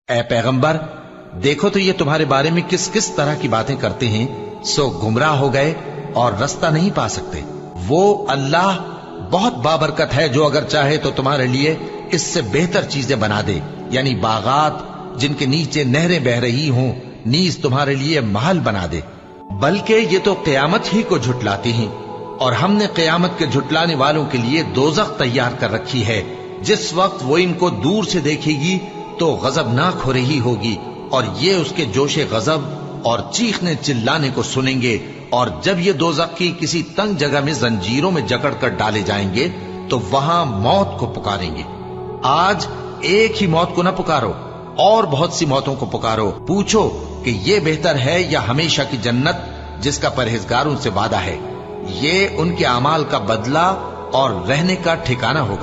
ए पैगंबर, देखो तो ये तुम्हारे बारे में किस किस तरह की बातें करते हैं, सो गुमराह हो गए और रास्ता नहीं पा सकते। वो अल्लाह बहुत बाबरकत है, जो अगर चाहे तो तुम्हारे लिए इससे बेहतर चीजें बना दे, यानी बागात जिनके नीचे नहरें बह रही हों, नीज तुम्हारे लिए महल बना दे। बल्कि ये तो क़यामत ही को झुटलाती हैं, और हमने क़यामत के झुटलाने वालों के लिए दोज़ख तैयार कर रखी है। जिस वक्त वो इनको दूर से देखेगी तो गजबनाक हो रही होगी, और ये उसके जोशे गजब और चीखने चिल्लाने को सुनेंगे। और जब ये दोज़खी किसी तंग जगह में जंजीरों में जकड़ कर डाले जाएंगे तो वहां मौत को पुकारेंगे। आज एक ही मौत को न पुकारो, और बहुत सी मौतों को पुकारो। पूछो कि ये बेहतर है या हमेशा की जन्नत जिसका परहेजगारों से वादा है। ये उनके अमाल का बदला और रहने का ठिकाना होगा।